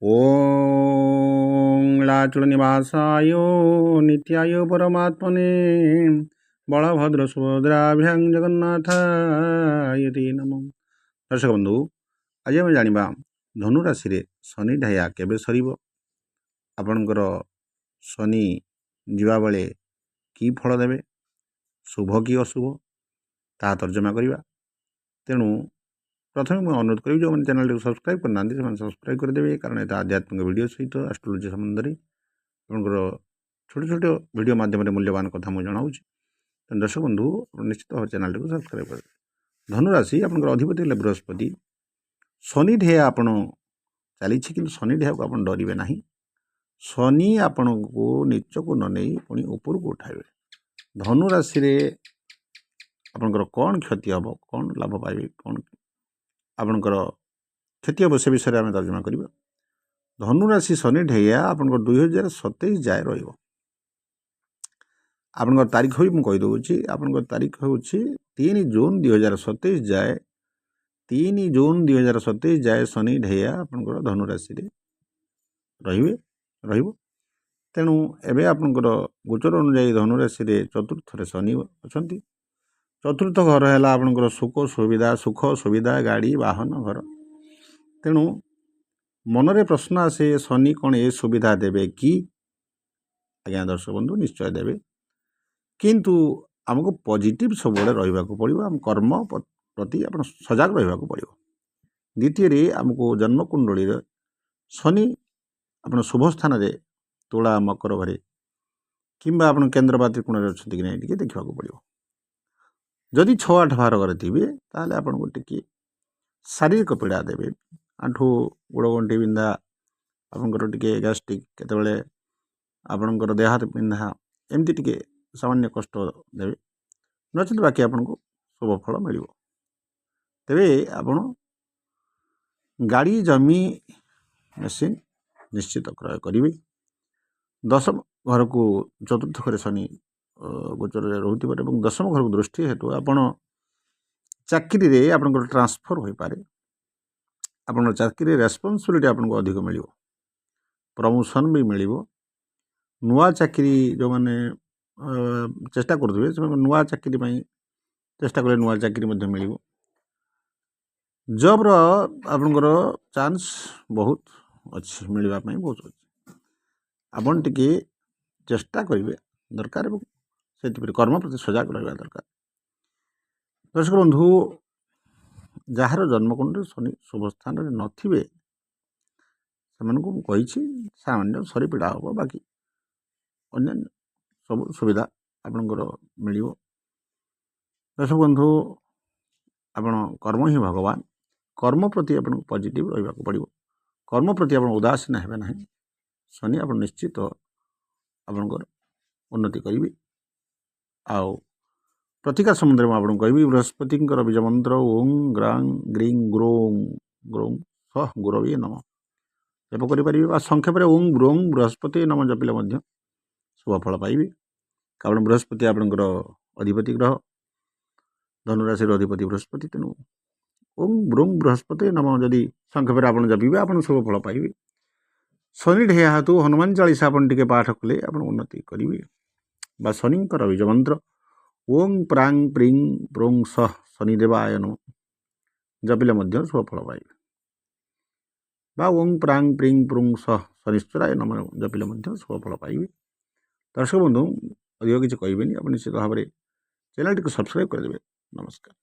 ওং নীলাচলনিবাসায় নিত্যায় পরমাত্মনে বলভদ্র সুভদ্রাভ্যাং জগন্নাথায় নম। দর্শক বন্ধু, আজ আমি জানিবা ধনু রাশি শনি ଢାୟା କେବେ ସରିବ, ଆପଣଙ୍କର ଶନି ଯିବା ବେଳେ କି ଫଳ ଦେବେ, ଶୁଭ କି ଅଶୁଭ, ତାହା ତର୍ଜମା କରିବା। ତେଣୁ ପ୍ରଥମେ ମୁଁ ଅନୁରୋଧ କରିବି ଯେଉଁମାନେ ଚ୍ୟାନେଲଟିକୁ ସବସ୍କ୍ରାଇବ୍ କରିନାହାନ୍ତି ସେମାନେ ସବସ୍କ୍ରାଇବ୍ କରିଦେବେ, କାରଣ ଏଟା ଆଧ୍ୟାତ୍ମିକ ଭିଡ଼ିଓ ସହିତ ଆଷ୍ଟ୍ରୋଲୋଜି ସମ୍ବନ୍ଧରେ ଆପଣଙ୍କର ଛୋଟ ଛୋଟ ଭିଡ଼ିଓ ମାଧ୍ୟମରେ ମୂଲ୍ୟବାନ କଥା ମୁଁ ଜଣାଉଛି। ତେଣୁ ଦର୍ଶକ ବନ୍ଧୁ ନିଶ୍ଚିତ ଭାବରେ ଚ୍ୟାନେଲଟିକୁ ସବସ୍କ୍ରାଇବ୍ କରିଦେବେ। ଧନୁରାଶି ଆପଣଙ୍କର ଅଧିପତି ହେଲେ ବୃହସ୍ପତି। ଶନି ଢେୟା ଆପଣ ଚାଲିଛି, କିନ୍ତୁ ଶନି ଢେୟାକୁ ଆପଣ ଡରିବେ ନାହିଁ। ଶନି ଆପଣଙ୍କୁ ନିଚକୁ ନ ନେଇ ପୁଣି ଉପରକୁ ଉଠାଇବେ। ଧନୁରାଶିରେ ଆପଣଙ୍କର କ'ଣ କ୍ଷତି ହେବ, କ'ଣ ଲାଭ ପାଇବେ, କ'ଣ ଆପଣଙ୍କର କ୍ଷତି ହେବ, ସେ ବିଷୟରେ ଆମେ ତର୍ଜମା କରିବା। ଧନୁରାଶି ଶନି ଢେୟା ଆପଣଙ୍କର 2027 ଯାଏ ରହିବ। ଆପଣଙ୍କର ତାରିଖ ବି ମୁଁ କହିଦେଉଛି, ଆପଣଙ୍କର ତାରିଖ ହେଉଛି 3 ଜୁନ୍ 2027 ଯାଏ। 3 ଜୁନ୍ 2027 ଯାଏ ଶନି ଢେୟା ଆପଣଙ୍କର ଧନୁରାଶିରେ ରହିବ। ତେଣୁ ଏବେ ଆପଣଙ୍କର ଗୋଚର ଅନୁଯାୟୀ ଧନୁରାଶିରେ ଚତୁର୍ଥରେ ଶନି ଅଛନ୍ତି। ଚତୁର୍ଥ ଘର ହେଲା ଆପଣଙ୍କର ସୁଖ ସୁବିଧା, ଗାଡ଼ି ବାହନ ଘର। ତେଣୁ ମନରେ ପ୍ରଶ୍ନ ଆସେ, ଶନି କ'ଣ ଏ ସୁବିଧା ଦେବେ କି? ଆଜ୍ଞା ଦର୍ଶକ ବନ୍ଧୁ, ନିଶ୍ଚୟ ଦେବେ, କିନ୍ତୁ ଆମକୁ ପଜିଟିଭ୍ ସବୁବେଳେ ରହିବାକୁ ପଡ଼ିବ। ଆମ କର୍ମ ପ୍ରତି ଆପଣ ସଜାଗ ରହିବାକୁ ପଡ଼ିବ। ଦ୍ୱିତୀୟରେ ଆମକୁ ଜନ୍ମକୁଣ୍ଡଳୀରେ ଶନି ଆପଣ ଶୁଭ ସ୍ଥାନରେ ତୁଳା ମକର ଘରେ କିମ୍ବା ଆପଣ କେନ୍ଦ୍ର ବା ତ୍ରିକୋଣରେ ଅଛନ୍ତି କି ନାହିଁ ଟିକେ ଦେଖିବାକୁ ପଡ଼ିବ। ଯଦି 6-8 ଭାର ଘରେ ଥିବେ ତାହେଲେ ଆପଣଙ୍କୁ ଟିକିଏ ଶାରୀରିକ ପୀଡ଼ା ଦେବେ। ଆଣ୍ଠୁ ଗୋଡ଼ ଗଣ୍ଠି ବିନ୍ଧା, ଆପଣଙ୍କର ଟିକେ ଗ୍ୟାଷ୍ଟ୍ରିକ୍, କେତେବେଳେ ଆପଣଙ୍କର ଦେହ ହାତ ବିନ୍ଧା, ଏମିତି ଟିକେ ସାମାନ୍ୟ କଷ୍ଟ ଦେବେ। ନଚେତ୍ ବାକି ଆପଣଙ୍କୁ ଶୁଭ ଫଳ ମିଳିବ। ତେବେ ଆପଣ ଗାଡ଼ି ଜମି ମେସିନ୍ ନିଶ୍ଚିତ କ୍ରୟ କରିବେ। ଦଶମ ଘରକୁ ଚତୁର୍ଥ ଘରେ ଶନି ଗୋଚରରେ ରହୁଥିବାରୁ ଏବଂ ଦଶମ ଘରକୁ ଦୃଷ୍ଟି ହେତୁ ଆପଣ ଚାକିରିରେ ଆପଣଙ୍କର ଟ୍ରାନ୍ସଫର ହୋଇପାରେ। ଆପଣଙ୍କର ଚାକିରି ରେସ୍ପନ୍ସିବିଲିଟି ଆପଣଙ୍କୁ ଅଧିକ ମିଳିବ, ପ୍ରମୋସନ୍ ବି ମିଳିବ। ନୂଆ ଚାକିରି ଯେଉଁମାନେ ଚେଷ୍ଟା କରୁଥିବେ ସେମାନେ ନୂଆ ଚାକିରି ପାଇଁ ଚେଷ୍ଟା କଲେ ନୂଆ ଚାକିରି ମଧ୍ୟ ମିଳିବ। ଜବ୍ର ଆପଣଙ୍କର ଚାନ୍ସ ବହୁତ ଅଛି, ମିଳିବା ପାଇଁ ବହୁତ ଅଛି। ଆପଣ ଟିକିଏ ଚେଷ୍ଟା କରିବେ ଦରକାର ଏବଂ ସେଥିପାଇଁ କର୍ମ ପ୍ରତି ସଜାଗ ରହିବା ଦରକାର। ଦର୍ଶକ ବନ୍ଧୁ, ଯାହାର ଜନ୍ମକୁଣ୍ଡରେ ଶନି ଶୁଭ ସ୍ଥାନରେ ନଥିବେ ସେମାନଙ୍କୁ ମୁଁ କହିଛି ସାମାନ୍ୟ ଶରୀ ପୀଡ଼ା ହେବ, ବାକି ଅନ୍ୟାନ୍ୟ ସବୁ ସୁବିଧା ଆପଣଙ୍କର ମିଳିବ। ଦର୍ଶକ ବନ୍ଧୁ, ଆପଣ କର୍ମ ହିଁ ଭଗବାନ। କର୍ମ ପ୍ରତି ଆପଣଙ୍କୁ ପଜିଟିଭ୍ ରହିବାକୁ ପଡ଼ିବ। କର୍ମ ପ୍ରତି ଆପଣ ଉଦାସୀନ ହେବେ ନାହିଁ। ଶନି ଆପଣ ନିଶ୍ଚିତ ଆପଣଙ୍କର ଉନ୍ନତି କରିବେ। ଆଉ ପ୍ରତିକାର ସମ୍ବନ୍ଧରେ ମୁଁ ଆପଣଙ୍କୁ କହିବି, ବୃହସ୍ପତିଙ୍କର ବୀଜ ମନ୍ତ୍ର ଓଂ ଗ୍ରାଂ ଗ୍ରିଂ ଗ୍ରୌଂ ସହ ଗୁରବେ ନମଃ ଜପ କରିପାରିବେ, ବା ସଂକ୍ଷେପରେ ଓଂ ବ୍ରୋଂ ବୃହସ୍ପତି ନମ ଜପିଲେ ମଧ୍ୟ ଶୁଭ ଫଳ ପାଇବେ। କାରଣ ବୃହସ୍ପତି ଆପଣଙ୍କର ଅଧିପତି ଗ୍ରହ, ଧନୁରାଶିର ଅଧିପତି ବୃହସ୍ପତି। ତେଣୁ ଓଂ ବ୍ରୋଂ ବୃହସ୍ପତି ନମ ଯଦି ସଂକ୍ଷେପରେ ଆପଣ ଜପିବେ ଆପଣ ଶୁଭ ଫଳ ପାଇବେ। ଶନି ଢେୟା ହେତୁ ହନୁମାନ ଚାଳିଶା ଆପଣ ଟିକେ ପାଠ କଲେ ଆପଣ ଉନ୍ନତି କରିବେ। ବା ଶନିଙ୍କର ବୀଜ ମନ୍ତ୍ର ଓଂ ପ୍ରାଂ ପ୍ରିଂ ପ୍ରୋଂ ସହ ଶନିଦେବାୟ ନମଃ ଜପିଲେ ମଧ୍ୟ ଶୁଭ ଫଳ ପାଇବେ। ବା ଓଂ ପ୍ରାଂ ପ୍ରିଂ ପ୍ରୋଂ ସହ ଶନିଶ୍ଚରାୟ ନମଃ ଜପିଲେ ମଧ୍ୟ ଶୁଭ ଫଳ ପାଇବେ। ଦର୍ଶକ ବନ୍ଧୁ, ଅଧିକ କିଛି କହିବେନି, ଆପଣ ନିଶ୍ଚିତ ଭାବରେ ଚ୍ୟାନେଲଟିକୁ ସବସ୍କ୍ରାଇବ୍ କରିଦେବେ। ନମସ୍କାର।